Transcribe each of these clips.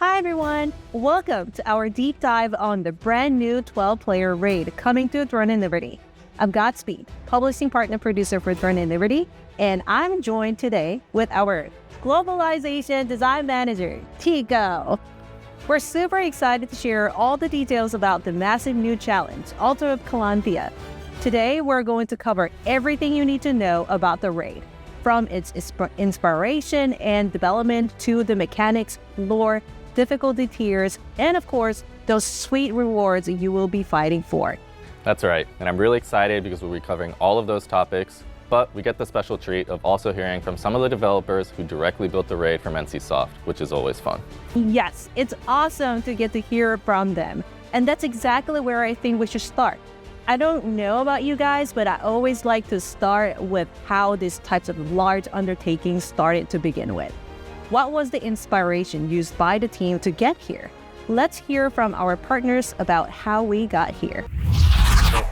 Hi everyone! Welcome to our deep dive on the brand new 12-player raid coming to Throne and Liberty. I'm Godspeed, publishing partner producer for Throne and Liberty, and I'm joined today with our Globalization Design Manager, Tico. We're super excited to share all the details about the massive new challenge, Altar of Calanthea. Today, we're going to cover everything you need to know about the raid, from its inspiration and development to the mechanics, lore, difficulty tiers, and of course, those sweet rewards you will be fighting for. That's right, and I'm really excited because we'll be covering all of those topics, but we get the special treat of also hearing from some of the developers who directly built the raid from NCSoft, which is always fun. Yes, it's awesome to get to hear from them, and that's exactly where I think we should start. I don't know about you guys, but I always like to start with how these types of large undertakings started to begin with. What was the inspiration used by the team to get here? Let's hear from our partners about how we got here.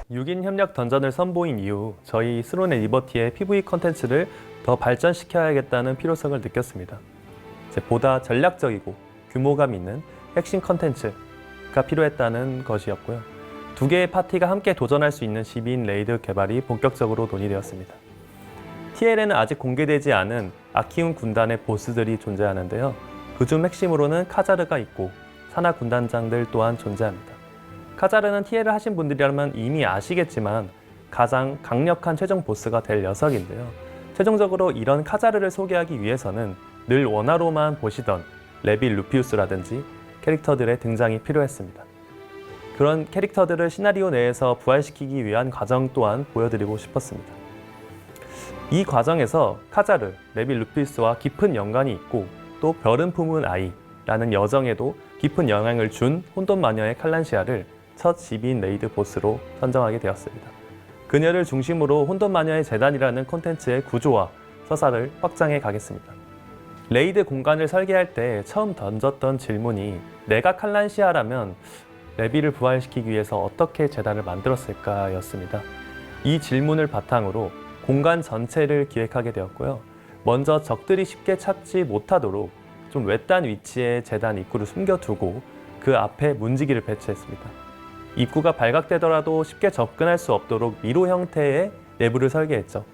6인 협력 던전을 선보인 이후 저희 스론 앤 리버티의 PV 컨텐츠를 더 발전시켜야겠다는 필요성을 느꼈습니다. 보다 전략적이고 규모감 있는 핵심 컨텐츠가 필요했다는 것이었고요. 두 개의 파티가 함께 도전할 수 있는 12인 레이드 개발이 본격적으로 논의되었습니다. TL에는 아직 공개되지 않은 아키움 군단의 보스들이 존재하는데요. 그중 핵심으로는 카자르가 있고 산하 군단장들 또한 존재합니다. 카자르는 TL을 하신 분들이라면 이미 아시겠지만 가장 강력한 최종 보스가 될 녀석인데요. 최종적으로 이런 카자르를 소개하기 위해서는 늘 원화로만 보시던 레빌 루피우스라든지 캐릭터들의 등장이 필요했습니다. 그런 캐릭터들을 시나리오 내에서 부활시키기 위한 과정 또한 보여드리고 싶었습니다. 이 과정에서 카자르, 레빌 루피우스와 깊은 연관이 있고 또 별은 품은 아이라는 여정에도 깊은 영향을 준 혼돈 마녀의 칼란시아를 첫 12인 레이드 보스로 선정하게 되었습니다. 그녀를 중심으로 혼돈 마녀의 재단이라는 콘텐츠의 구조와 서사를 확장해 가겠습니다. 레이드 공간을 설계할 때 처음 던졌던 질문이 내가 칼란시아라면 레빌을 부활시키기 위해서 어떻게 재단을 만들었을까 였습니다. 이 질문을 바탕으로 공간 전체를 기획하게 되었고요. 먼저 적들이 쉽게 찾지 못하도록 좀 외딴 위치에 재단 입구를 숨겨두고 그 앞에 문지기를 배치했습니다. 입구가 발각되더라도 쉽게 접근할 수 없도록 미로 형태의 내부를 설계했죠.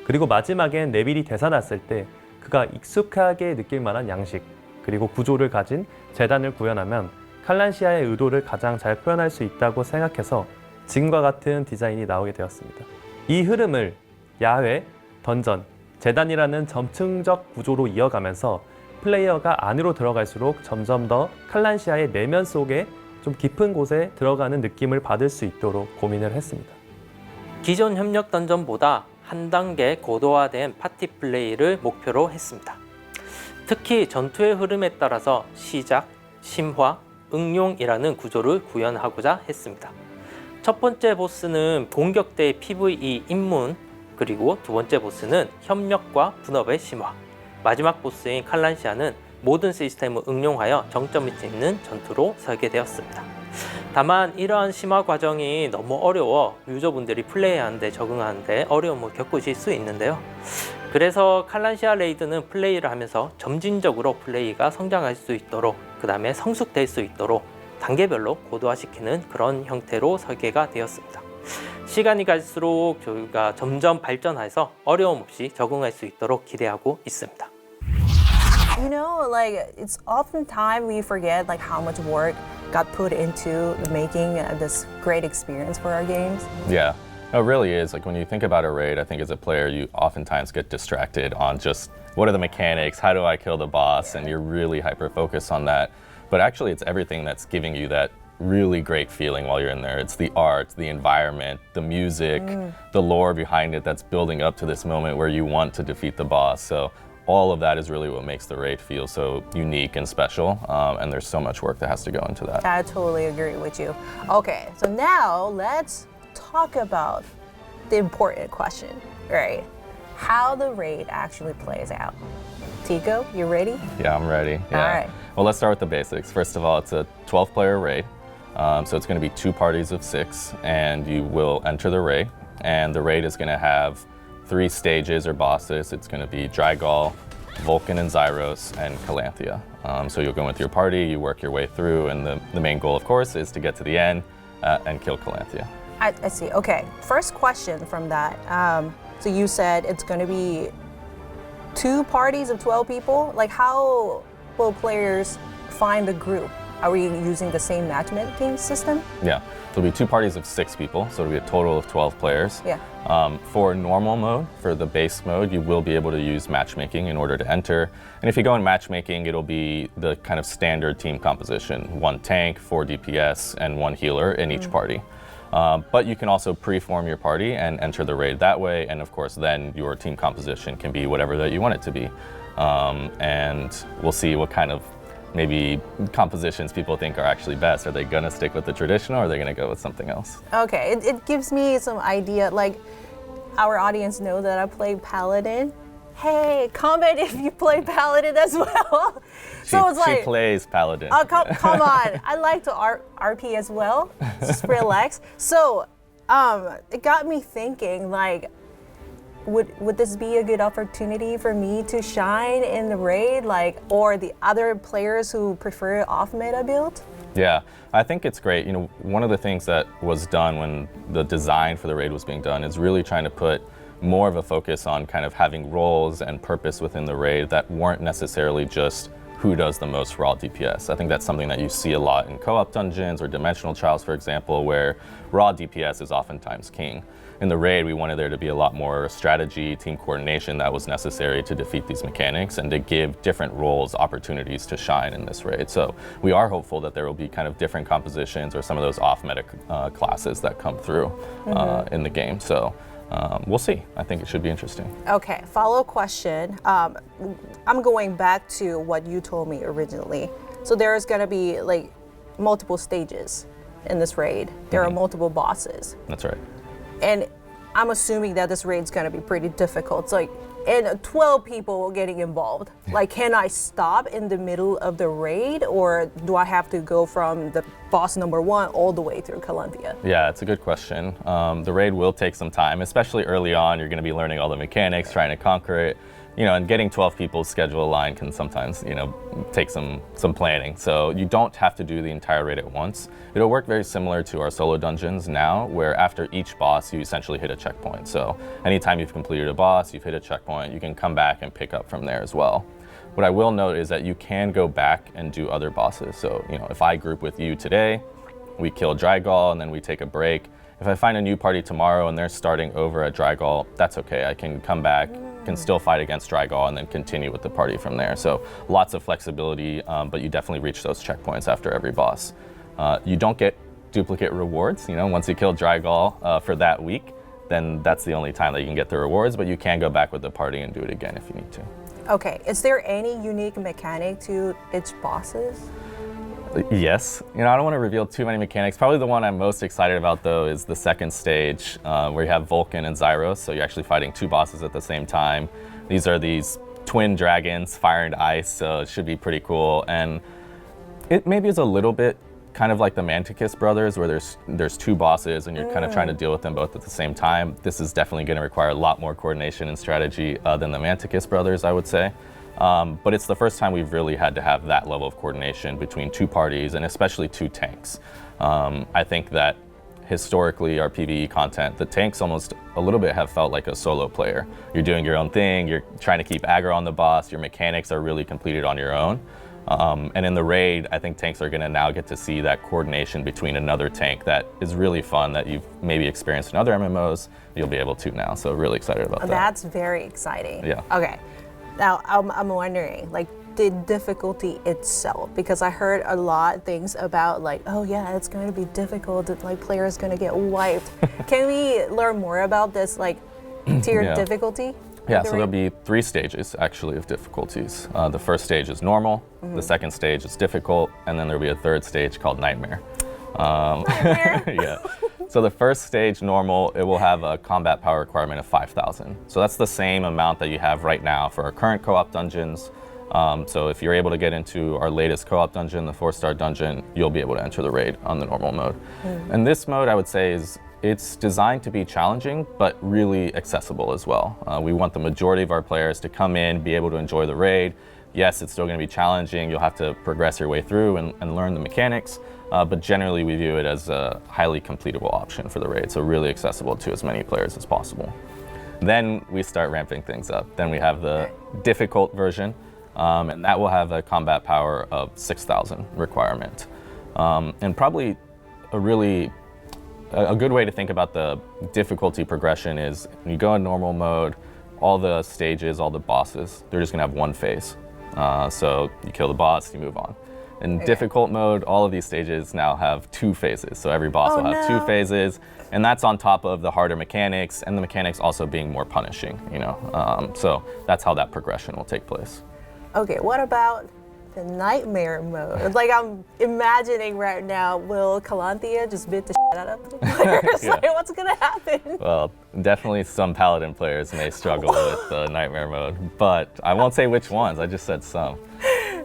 그리고 마지막엔 레빌이 되살았을 때 그가 익숙하게 느낄 만한 양식 그리고 구조를 가진 재단을 구현하면 칼란시아의 의도를 가장 잘 표현할 수 있다고 생각해서 지금과 같은 디자인이 나오게 되었습니다. 이 흐름을 야외, 던전, 재단이라는 점층적 구조로 이어가면서 플레이어가 안으로 들어갈수록 점점 더 칼란시아의 내면 속에 좀 깊은 곳에 들어가는 느낌을 받을 수 있도록 고민을 했습니다. 기존 협력 던전보다 한 단계 고도화된 파티 플레이를 목표로 했습니다. 특히 전투의 흐름에 따라서 시작, 심화, 응용이라는 구조를 구현하고자 했습니다. 첫 번째 보스는 공격 대 PVE 입문, 그리고 두 번째 보스는 협력과 분업의 심화, 마지막 보스인 칼란시아는 모든 시스템을 응용하여 정점이 찍는 전투로 설계되었습니다. 다만 이러한 심화 과정이 너무 어려워 유저분들이 플레이하는데 적응하는데 어려움을 겪으실 수 있는데요. 그래서 칼란시아 레이드는 플레이를 하면서 점진적으로 플레이가 성장할 수 있도록 그 다음에 성숙될 수 있도록 단계별로 고도화시키는 그런 형태로 설계가 되었습니다. 시간이 갈수록 저희가 점점 발전해서 어려움 없이 적응할 수 있도록 기대하고 있습니다. You know, like it's oftentimes we forget like how much work got put into making this great experience for our games. Yeah, it really is. Like when you think about a raid, I think as a player, you oftentimes get distracted on just what are the mechanics, how do I kill the boss, and you're really hyper-focused on that. But actually, it's everything that's giving you that really great feeling while you're in there. It's the art, the environment, the music, the lore behind it that's building up to this moment where you want to defeat the boss. So all of that is really what makes the raid feel so unique and special. And there's so much work that has to go into that. I totally agree with you. Okay, so now let's talk about the important question, right? How the raid actually plays out. Tico, you ready? Yeah, I'm ready. Yeah. All right. Well, let's start with the basics. First of all, it's a 12-player raid. So it's going to be 2 parties of 6, and you will enter the raid. And the raid is going to have 3 stages or bosses. It's going to be Drygal, Vulcan and Zyros, and Calanthea. So you'll go with your party, you work your way through, and the main goal, of course, is to get to the end and kill Calanthea. I see. Okay. First question from that. So you said it's going to be 2 parties of 12 people. Like, how will players find the group? Are we using the same matchmaking system? Yeah, there'll be 2 parties of 6 people, so it'll be a total of 12 players. Yeah. For normal mode, for the base mode, you will be able to use matchmaking in order to enter. And if you go in matchmaking, it'll be the kind of standard team composition: 1 tank, 4 DPS, and 1 healer in each party. But you can also pre-form your party and enter the raid that way, and of course then your team composition can be whatever that you want it to be. And we'll see what kind of maybe compositions people think are actually best. Are they gonna stick with the traditional, or are they gonna go with something else? Okay, it gives me some idea. Like, our audience know that I play Paladin. Hey, comment if you play Paladin as well. So it's like, she plays Paladin. oh, come on. I like to RP as well. Just relax. So, it got me thinking, like, would this be a good opportunity for me to shine in the raid, like, or the other players who prefer off-meta build? Yeah, I think it's great. You know, one of the things that was done when the design for the raid was being done is really trying to put more of a focus on kind of having roles and purpose within the raid that weren't necessarily just who does the most raw DPS. I think that's something that you see a lot in co-op dungeons or Dimensional Trials, for example, where raw DPS is oftentimes king. In the raid, we wanted there to be a lot more strategy, team coordination that was necessary to defeat these mechanics and to give different roles opportunities to shine in this raid. So we are hopeful that there will be kind of different compositions or some of those off-meta classes that come through in the game. So we'll see. I think it should be interesting. Okay, follow question. I'm going back to what you told me originally. So there's gonna be like multiple stages in this raid. There are multiple bosses. That's right. And I'm assuming that this raid's gonna be pretty difficult. It's like, and 12 people getting involved. Like, can I stop in the middle of the raid, or do I have to go from the boss number 1 all the way through Calanthea? Yeah, it's a good question. The raid will take some time, especially early on. You're going to be learning all the mechanics, trying to conquer it. You know, and getting 12 people's schedule aligned can sometimes, you know, take some planning. So you don't have to do the entire raid at once. It'll work very similar to our solo dungeons now, where after each boss, you essentially hit a checkpoint. So anytime you've completed a boss, you've hit a checkpoint, you can come back and pick up from there as well. What I will note is that you can go back and do other bosses. So, you know, if I group with you today, we kill Drygal and then we take a break. If I find a new party tomorrow and they're starting over at Drygal, that's okay. I can come back, can still fight against Drygal, and then continue with the party from there. So lots of flexibility, but you definitely reach those checkpoints after every boss. You don't get duplicate rewards. You know, once you kill Drygal for that week, then that's the only time that you can get the rewards, but you can go back with the party and do it again if you need to. Okay, is there any unique mechanic to its bosses? Yes. You know, I don't want to reveal too many mechanics. Probably the one I'm most excited about, though, is the second stage, where you have Vulcan and Zyros. So you're actually fighting 2 bosses at the same time. These are these twin dragons, fire and ice, so it should be pretty cool. And it maybe is a little bit kind of like the Manticus brothers, where there's 2 bosses and you're kind of trying to deal with them both at the same time. This is definitely going to require a lot more coordination and strategy than the Manticus brothers, I would say. But it's the first time we've really had to have that level of coordination between 2 parties, and especially 2 tanks. I think that historically, our PvE content, the tanks almost a little bit have felt like a solo player. You're doing your own thing, you're trying to keep aggro on the boss, your mechanics are really completed on your own. And in the raid, I think tanks are going to now get to see that coordination between another tank that is really fun, that you've maybe experienced in other MMOs, you'll be able to now. So really excited about that. That's very exciting. Yeah. Okay. Now, I'm wondering, like, the difficulty itself, because I heard a lot of things about, like, oh yeah, it's going to be difficult, that, like, players going to get wiped. Can we learn more about this, like, tiered difficulty? Yeah, so there'll be 3 stages, actually, of difficulties. The first stage is normal, the second stage is difficult, and then there'll be a 3rd stage called Nightmare. Nightmare? Yeah. So the first stage, normal, it will have a combat power requirement of 5,000. So that's the same amount that you have right now for our current co-op dungeons. So if you're able to get into our latest co-op dungeon, the 4-star dungeon, you'll be able to enter the raid on the normal mode. And this mode, I would say, is it's designed to be challenging, but really accessible as well. We want the majority of our players to come in, be able to enjoy the raid. Yes, it's still going to be challenging. You'll have to progress your way through and learn the mechanics, but generally we view it as a highly completable option for the raid, so really accessible to as many players as possible. Then we start ramping things up. Then we have the difficult version, and that will have a combat power of 6,000 requirement. And probably a good way to think about the difficulty progression is when you go in normal mode, all the stages, all the bosses, they're just gonna have one phase. So you kill the boss, you move on. In difficult mode, all of these stages now have 2 phases. So every boss will have 2 phases, and that's on top of the harder mechanics, and the mechanics also being more punishing, you know. So that's how that progression will take place. Okay, what about the nightmare mode? Like I'm imagining right now, will Calanthea just beat the shit out of the players? Yeah. Like, what's gonna happen? Well, definitely some Paladin players may struggle with the Nightmare mode, but I won't say which ones, I just said some.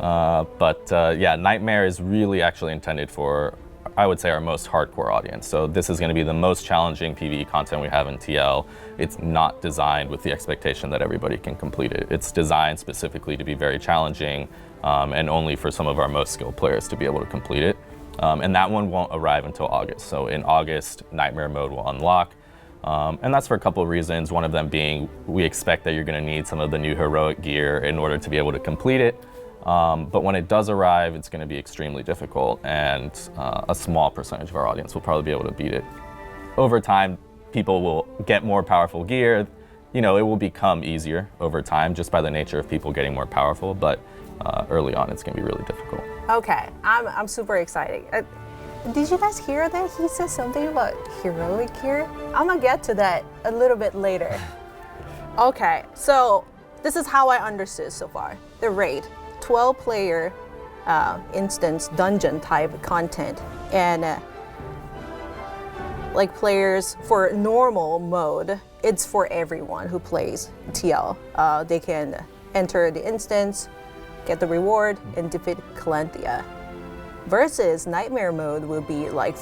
Yeah, Nightmare is really actually intended for, I would say, our most hardcore audience. So this is going to be the most challenging PvE content we have in TL. It's not designed with the expectation that everybody can complete it. It's designed specifically to be very challenging and only for some of our most skilled players to be able to complete it. And that one won't arrive until August. So in August, Nightmare mode will unlock. And that's for a couple of reasons. One of them being we expect that you're going to need some of the new heroic gear in order to be able to complete it. But when it does arrive, it's going to be extremely difficult, and a small percentage of our audience will probably be able to beat it. Over time, people will get more powerful gear. You know, it will become easier over time just by the nature of people getting more powerful, but early on, it's going to be really difficult. Okay, I'm super excited. Did you guys hear that? He said something about heroic gear. I'm gonna get to that a little bit later. Okay, so this is how I understood so far. The raid, 12-player instance dungeon type content, and like players for normal mode, it's for everyone who plays TL. They can enter the instance, get the reward, and defeat Calanthea. Versus Nightmare mode will be like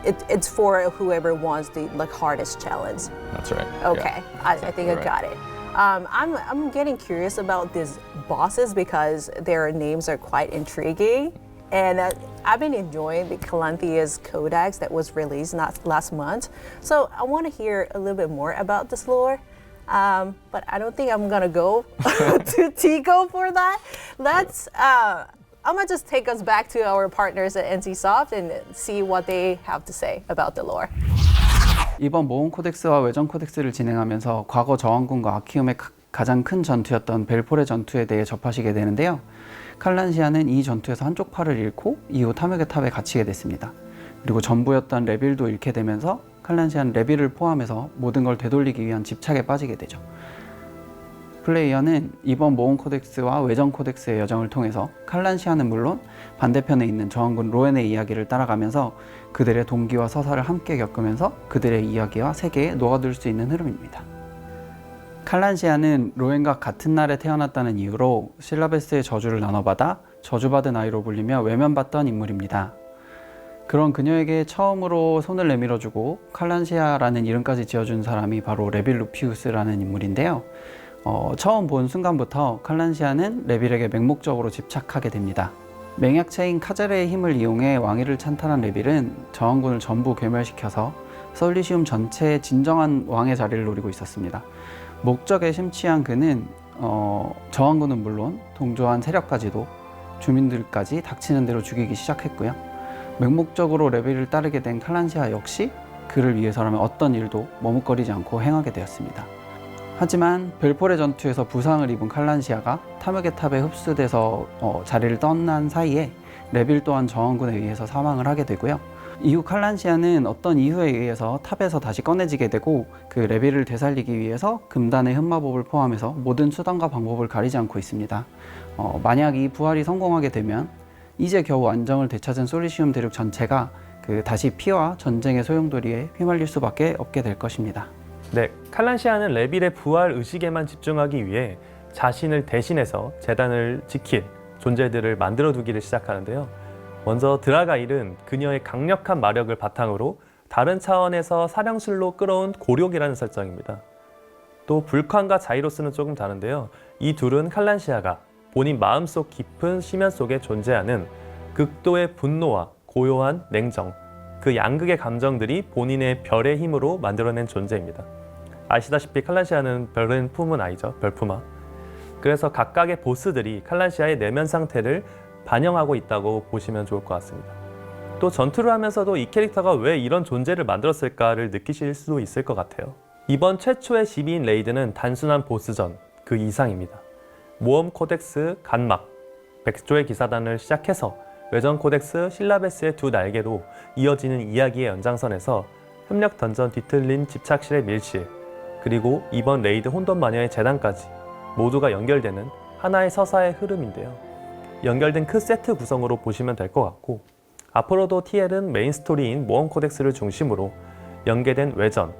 it's for whoever wants the hardest challenge. That's right. Okay, Yeah, I think I got it. I'm getting curious about these bosses because their names are quite intriguing, and I've been enjoying the Calanthea's Codex that was released last month. So I want to hear a little bit more about this lore. But I don't think I'm gonna go to Tico for that. I'm gonna just take us back to our partners at NCSoft and see what they have to say about the lore. 이번 모험 코덱스와 외전 코덱스를 진행하면서 과거 저항군과 아키움의 가장 큰 전투였던 벨포레 전투에 대해 접하시게 되는데요. 칼란시아는 이 전투에서 한쪽 팔을 잃고 이후 탐욕의 탑에 갇히게 됐습니다. 그리고 전부였던 레빌도 잃게 되면서 칼란시아는 레빌을 포함해서 모든 걸 되돌리기 위한 집착에 빠지게 되죠. 플레이어는 이번 모험 코덱스와 외전 코덱스의 여정을 통해서 칼란시아는 물론 반대편에 있는 저항군 로엔의 이야기를 따라가면서 그들의 동기와 서사를 함께 겪으면서 그들의 이야기와 세계에 녹아들 수 있는 흐름입니다. 칼란시아는 로엔과 같은 날에 태어났다는 이유로 실라베스의 저주를 나눠받아 저주받은 아이로 불리며 외면받던 인물입니다. 그런 그녀에게 처음으로 손을 내밀어주고 칼란시아라는 이름까지 지어준 사람이 바로 레빌 루피우스라는 인물인데요. 처음 본 순간부터 칼란시아는 레빌에게 맹목적으로 집착하게 됩니다. 맹약체인 카제레의 힘을 이용해 왕위를 찬탈한 레빌은 저항군을 전부 괴멸시켜서 솔리시움 전체의 진정한 왕의 자리를 노리고 있었습니다. 목적에 심취한 그는 저항군은 물론 동조한 세력까지도 주민들까지 닥치는 대로 죽이기 시작했고요. 맹목적으로 레빌을 따르게 된 칼란시아 역시 그를 위해서라면 어떤 일도 머뭇거리지 않고 행하게 되었습니다. 하지만 벨포레 전투에서 부상을 입은 칼란시아가 탐욕의 탑에 흡수돼서 자리를 떠난 사이에 레빌 또한 저항군에 의해서 사망을 하게 되고요. 이후 칼란시아는 어떤 이유에 의해서 탑에서 다시 꺼내지게 되고 그 레빌을 되살리기 위해서 금단의 흑마법을 포함해서 모든 수단과 방법을 가리지 않고 있습니다. 만약 이 부활이 성공하게 되면 이제 겨우 안정을 되찾은 솔리시움 대륙 전체가 다시 피와 전쟁의 소용돌이에 휘말릴 수밖에 없게 될 것입니다. 네, 칼란시아는 레빌의 부활 의식에만 집중하기 위해 자신을 대신해서 재단을 지킬 존재들을 만들어 두기를 시작하는데요. 먼저 드라가일은 그녀의 강력한 마력을 바탕으로 다른 차원에서 사령실로 끌어온 고력이라는 설정입니다. 또 불칸과 자이로스는 조금 다른데요. 이 둘은 칼란시아가 본인 마음속 깊은 심연 속에 존재하는 극도의 분노와 고요한 냉정, 그 양극의 감정들이 본인의 별의 힘으로 만들어낸 존재입니다. 아시다시피 칼란시아는 별은 품은 아이죠. 별품아. 그래서 각각의 보스들이 칼란시아의 내면 상태를 반영하고 있다고 보시면 좋을 것 같습니다. 또 전투를 하면서도 이 캐릭터가 왜 이런 존재를 만들었을까를 느끼실 수도 있을 것 같아요. 이번 최초의 12인 레이드는 단순한 보스전 그 이상입니다. 모험 코덱스 간막, 백조의 기사단을 시작해서 외전 코덱스 실라베스의 두 날개로 이어지는 이야기의 연장선에서 협력 던전 뒤틀린 집착실의 밀실, 그리고 이번 레이드 혼돈 마녀의 재단까지 모두가 연결되는 하나의 서사의 흐름인데요. 연결된 큰 세트 구성으로 보시면 될 것 같고, 앞으로도 TL은 메인 스토리인 모험 코덱스를 중심으로 연계된 외전,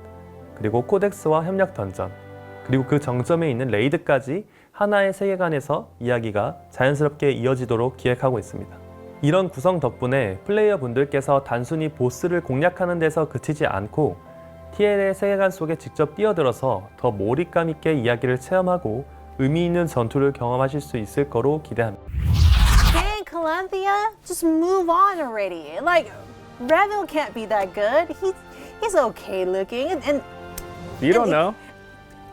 그리고 코덱스와 협력 던전, 그리고 그 정점에 있는 레이드까지 하나의 세계관에서 이야기가 자연스럽게 이어지도록 기획하고 있습니다. 이런 구성 덕분에 플레이어 분들께서 단순히 보스를 공략하는 데서 그치지 않고 TL의 세계관 속에 직접 뛰어들어서 더 몰입감 있게 이야기를 체험하고 의미 있는 전투를 경험하실 수 있을 거로 기대합니다. Dang, Calanthea, just move on already. Like, Revel can't be that good. He's okay looking, and You don't know.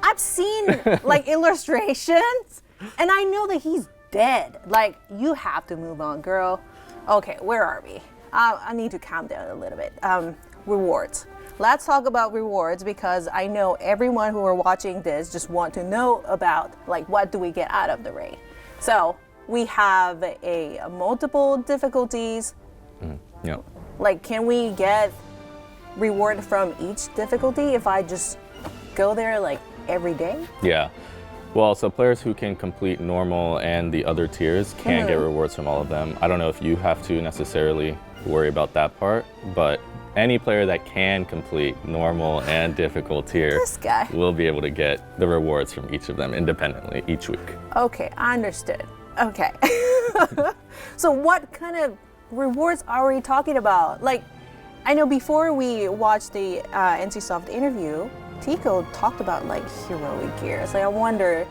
I've seen like illustrations, and I know that he's dead. Like, you have to move on, girl. Okay, where are we? I need to calm down a little bit. Rewards. Let's talk about rewards because I know everyone who are watching this just want to know about like what do we get out of the raid. So we have a multiple difficulties. Yep. Like, can we get reward from each difficulty if I just go there like every day? Yeah. Well, so players who can complete normal and the other tiers can get rewards from all of them. I don't know if you have to necessarily worry about that part, but any player that can complete normal and difficult tier This guy. will be able to get the rewards from each of them independently each week. Okay, I understood. Okay. So what kind of rewards are we talking about? Like, I know before we watched the NCSoft interview, Tico talked about like heroic gears. Like, I wonder,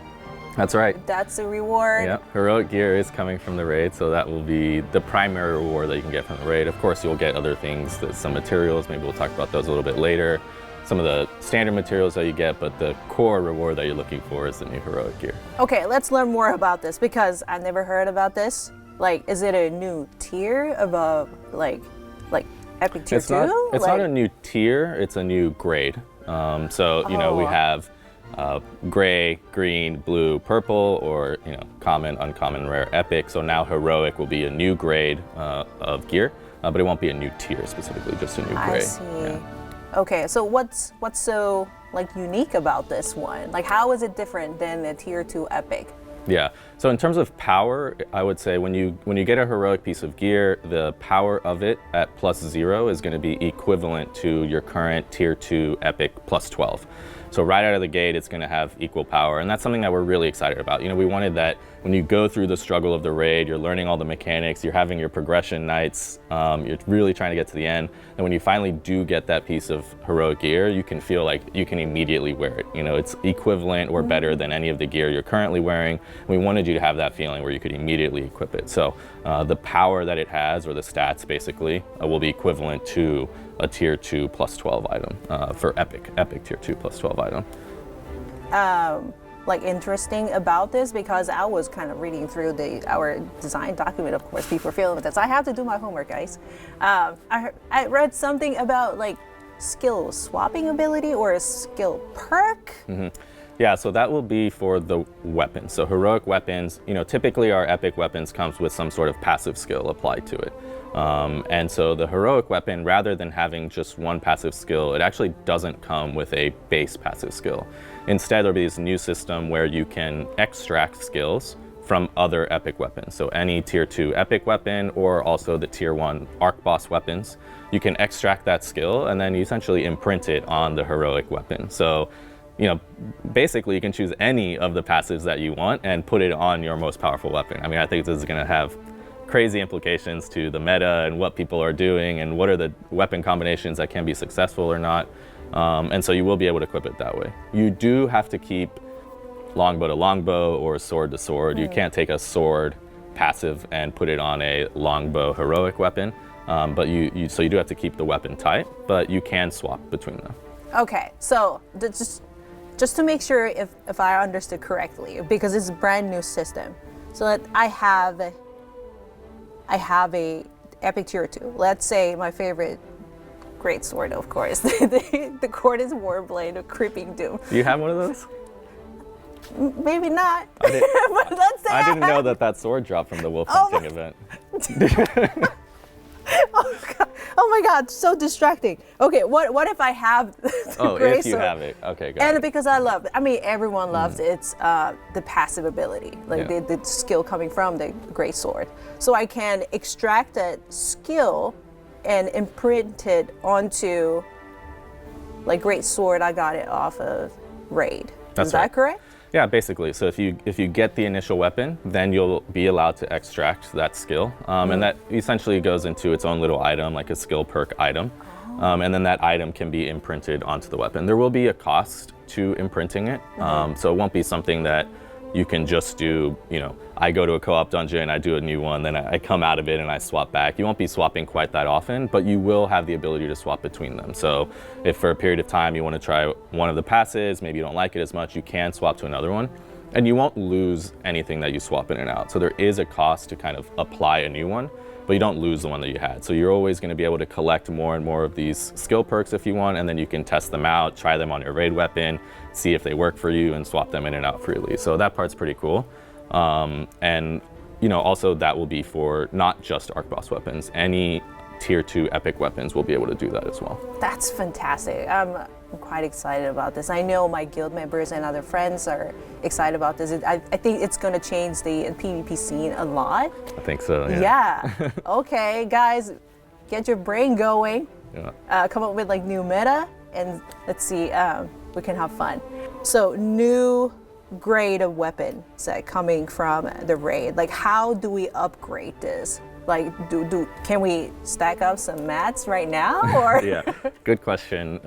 That's right. that's a reward. Yeah, heroic gear is coming from the raid, so that will be the primary reward that you can get from the raid. Of course, you'll get other things, some materials, maybe we'll talk about those a little bit later. Some of the standard materials that you get, but the core reward that you're looking for is the new heroic gear. Okay, let's learn more about this because I never heard about this. Like, is it a new tier of a like epic tier It's not. 2? It's not a new tier. It's a new grade. So you know we Oh. have gray, green, blue, purple, or common, uncommon, rare, epic. So now heroic will be a new grade of gear, but it won't be a new tier specifically, just a new I grade. see. Yeah. Okay, so what's so like unique about this one? Like, how is it different than the tier 2 epic? Yeah. So in terms of power, I would say when you get a heroic piece of gear, the power of it at +0 is going to be equivalent to your current tier 2 epic +12. So right out of the gate, it's going to have equal power, and that's something that we're really excited about. We wanted that when you go through the struggle of the raid, you're learning all the mechanics, you're having your progression nights, you're really trying to get to the end, and when you finally do get that piece of heroic gear, you can feel like you can immediately wear it. It's equivalent or better than any of the gear you're currently wearing. We wanted you to have that feeling where you could immediately equip it. So the power that it has, or the stats basically, will be equivalent to a tier 2 +12 item for epic tier 2 +12 item. Like, interesting about this because I was kind of reading through our design document. Of course, people are feeling with this. I have to do my homework, guys. I read something about like skill swapping ability or a skill perk. Yeah, so that will be for the weapons. So heroic weapons, typically our epic weapons comes with some sort of passive skill applied to it. And so the heroic weapon, rather than having just one passive skill, it actually doesn't come with a base passive skill. Instead, there'll be this new system where you can extract skills from other epic weapons. So any tier 2 epic weapon or also the tier 1 arc boss weapons, you can extract that skill and then you essentially imprint it on the heroic weapon. So basically you can choose any of the passives that you want and put it on your most powerful weapon. I mean, I think this is going to have crazy implications to the meta and what people are doing and what are the weapon combinations that can be successful or not. And so you will be able to equip it that way. You do have to keep longbow to longbow or sword to sword. You can't take a sword passive and put it on a longbow heroic weapon. But so you do have to keep the weapon tight, but you can swap between them. Okay, so just to make sure if I understood correctly, because it's a brand new system. So that I have a epic tier 2. Let's say my favorite great sword, of course, the Cordis Warblade of Creeping Doom. Do you have one of those? Maybe not. I didn't, But let's say I didn't have- know that sword dropped from the wolf hunting event. Oh my God, so distracting. Okay, what if I have the Oh, gray if you sword? have it. Okay, got And it. because I love, I mean, everyone loves it's the passive ability, like Yeah. the skill coming from the great sword. So I can extract that skill and imprint it onto like great sword. I got it off of Raid. That's Is that right. correct? Yeah, basically. So if you get the initial weapon, then you'll be allowed to extract that skill, and that essentially goes into its own little item, like a skill perk item, and then that item can be imprinted onto the weapon. There will be a cost to imprinting it, so it won't be something that you can just do. You know, I go to a co-op dungeon, I do a new one, then I come out of it and I swap back. You won't be swapping quite that often, but you will have the ability to swap between them. So if for a period of time you want to try one of the passes, maybe you don't like it as much, you can swap to another one. And you won't lose anything that you swap in and out. So there is a cost to kind of apply a new one, but you don't lose the one that you had. So you're always going to be able to collect more and more of these skill perks if you want, and then you can test them out, try them on your raid weapon, see if they work for you, and swap them in and out freely. So that part's pretty cool. And you know, also that will be for not just Arc Boss weapons. Any tier 2 epic weapons will be able to do that as well. That's fantastic. I'm quite excited about this. I know my guild members and other friends are excited about this. I think it's going to change the PvP scene a lot. I think so. Yeah. Okay, guys, get your brain going. Yeah. Come up with like new meta, and let's see, we can have fun. So new grade of weapon set coming from the raid. Like, how do we upgrade this? Like, can we stack up some mats right now, or? Yeah, good question.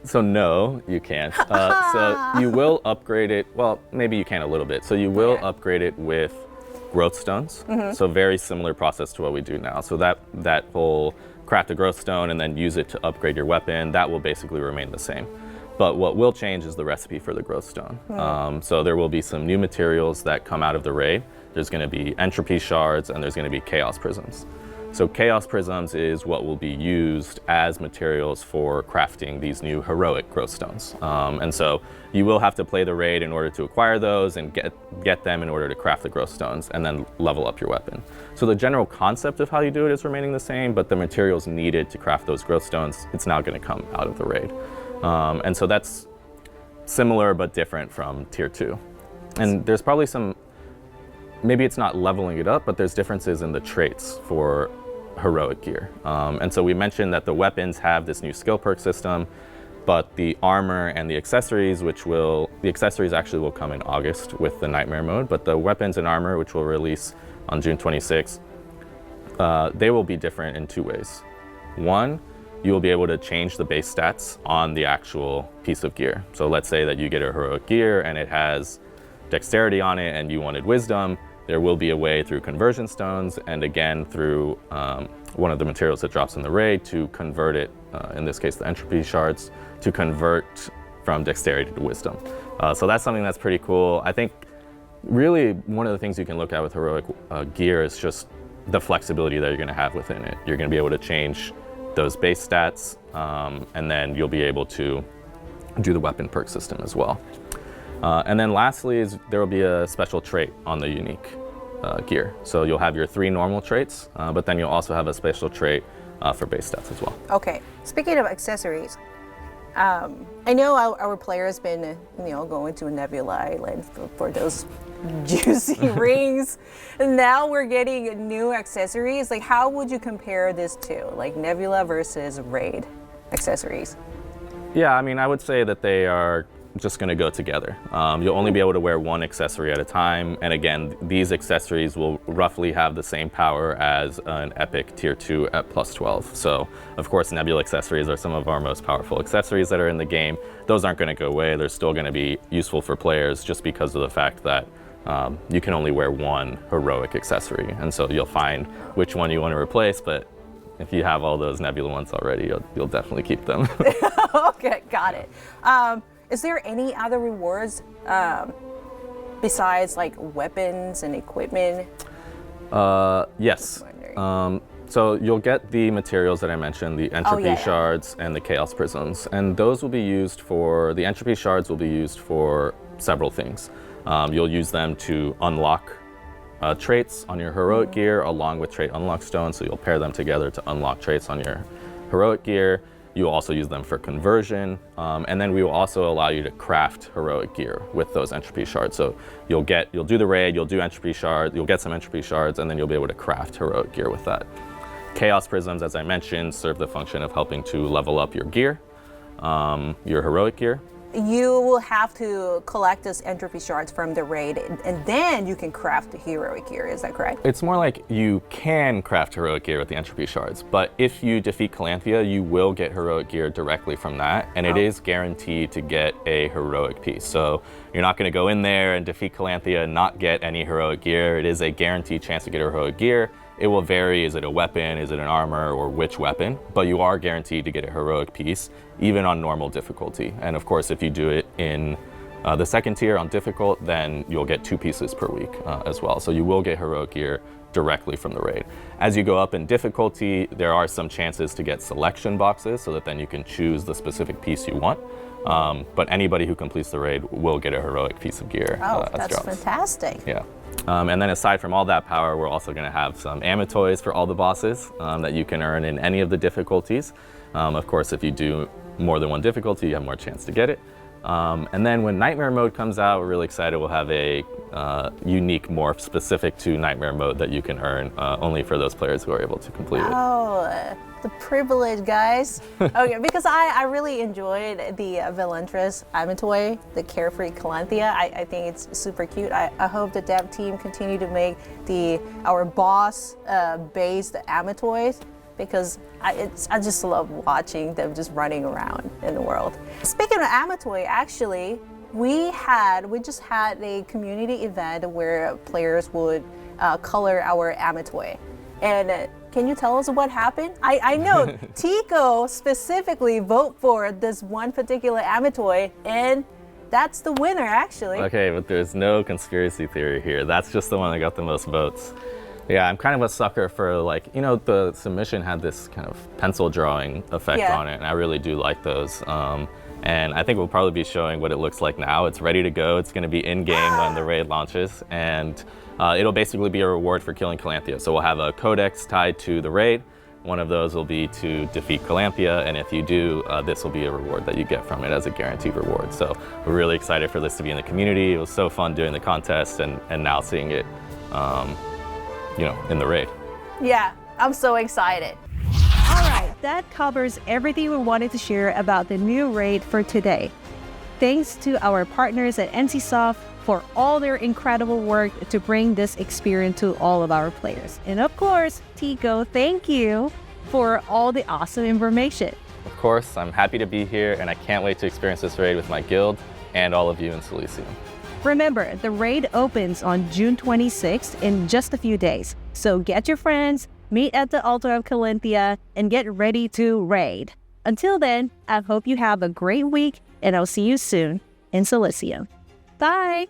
So no, you can't. So you will upgrade it. Well, maybe you can a little bit. So you will upgrade it with growth stones. So very similar process to what we do now. So that whole craft a growth stone and then use it to upgrade your weapon, that will basically remain the same. But what will change is the recipe for the growth stone. So there will be some new materials that come out of the raid. There's going to be entropy shards and there's going to be chaos prisms. So chaos prisms is what will be used as materials for crafting these new heroic growth stones. And so you will have to play the raid in order to acquire those and get them in order to craft the growth stones and then level up your weapon. So the general concept of how you do it is remaining the same, but the materials needed to craft those growth stones, it's now going to come out of the raid. And so that's similar but different from tier 2. And there's probably some, maybe it's not leveling it up, but there's differences in the traits for heroic gear. And so we mentioned that the weapons have this new skill perk system, but the armor and the accessories, the accessories actually will come in August with the Nightmare mode, but the weapons and armor, which will release on June 26th, they will be different in 2 ways. One, you will be able to change the base stats on the actual piece of gear. So let's say that you get a heroic gear and it has dexterity on it and you wanted wisdom. There will be a way through conversion stones and again through one of the materials that drops in the raid to convert it, in this case the entropy shards, to convert from dexterity to wisdom. So that's something that's pretty cool. I think really one of the things you can look at with heroic gear is just the flexibility that you're going to have within it. You're going to be able to change those base stats, and then you'll be able to do the weapon perk system as well. And then lastly is there will be a special trait on the unique gear. So you'll have your 3 normal traits, but then you'll also have a special trait for base stats as well. Okay, speaking of accessories, I know our player has been, going to a Nebula Island for those juicy rings. And now we're getting new accessories. Like, how would you compare this to, like, Nebula versus Raid accessories? Yeah, I mean, I would say that they are just going to go together. You'll only be able to wear one accessory at a time. And again, these accessories will roughly have the same power as an Epic Tier 2 at plus 12. So, of course, Nebula accessories are some of our most powerful accessories that are in the game. Those aren't going to go away. They're still going to be useful for players just because of the fact that you can only wear one heroic accessory. And so you'll find which one you want to replace, but if you have all those Nebula ones already, you'll definitely keep them. Okay, got it. Is there any other rewards besides like weapons and equipment? Yes. So you'll get the materials that I mentioned, the entropy shards and the chaos prisms, and those will be used for, the entropy shards will be used for several things. You'll use them to unlock traits on your heroic gear along with trait unlock stones, so you'll pair them together to unlock traits on your heroic gear. You'll also use them for conversion, and then we will also allow you to craft heroic gear with those entropy shards. So you'll do the raid, you'll do entropy shards, you'll get some entropy shards, and then you'll be able to craft heroic gear with that. Chaos prisms, as I mentioned, serve the function of helping to level up your gear, your heroic gear. You will have to collect those entropy shards from the raid, and then you can craft the heroic gear. Is that correct? It's more like you can craft heroic gear with the entropy shards, but if you defeat Calanthea, you will get heroic gear directly from that, and it is guaranteed to get a heroic piece. So you're not going to go in there and defeat Calanthea and not get any heroic gear. It is a guaranteed chance to get heroic gear. It will vary, is it a weapon, is it an armor, or which weapon, but you are guaranteed to get a heroic piece, even on normal difficulty. And of course, if you do it in the second tier on difficult, then you'll get 2 pieces per week as well. So you will get heroic gear directly from the raid. As you go up in difficulty, there are some chances to get selection boxes so that then you can choose the specific piece you want. But anybody who completes the raid will get a heroic piece of gear. That's fantastic. Yeah. And then aside from all that power, we're also going to have some Amatoys for all the bosses that you can earn in any of the difficulties. Of course, if you do more than one difficulty, you have more chance to get it. And then when Nightmare Mode comes out, we're really excited. We'll have a unique morph specific to Nightmare Mode that you can earn only for those players who are able to complete it. Oh, the privilege, guys. Okay, because I really enjoyed the Valentris Amatoy, the Carefree Calanthea. I think it's super cute. I hope the dev team continue to make our boss based Amatoys, because I just love watching them just running around in the world. Speaking of Amatoy, actually, we just had a community event where players would color our Amatoy. And can you tell us what happened? I know Tico specifically vote for this one particular Amatoy, and that's the winner, actually. Okay, but there's no conspiracy theory here. That's just the one that got the most votes. Yeah, I'm kind of a sucker for, like, the submission had this kind of pencil drawing effect on it, and I really do like those. And I think we'll probably be showing what it looks like now. It's ready to go. It's going to be in-game when the raid launches, and it'll basically be a reward for killing Calanthea. So we'll have a codex tied to the raid. One of those will be to defeat Calanthea, and if you do, this will be a reward that you get from it as a guaranteed reward. So we're really excited for this to be in the community. It was so fun doing the contest, and now seeing it in the raid. Yeah, I'm so excited. All right, that covers everything we wanted to share about the new raid for today. Thanks to our partners at NCSoft for all their incredible work to bring this experience to all of our players. And of course, Tico, thank you for all the awesome information. Of course, I'm happy to be here, and I can't wait to experience this raid with my guild and all of you in Silesium. Remember, the raid opens on June 26th in just a few days. So get your friends, meet at the altar of Calanthea, and get ready to raid. Until then, I hope you have a great week, and I'll see you soon in Silesium. Bye!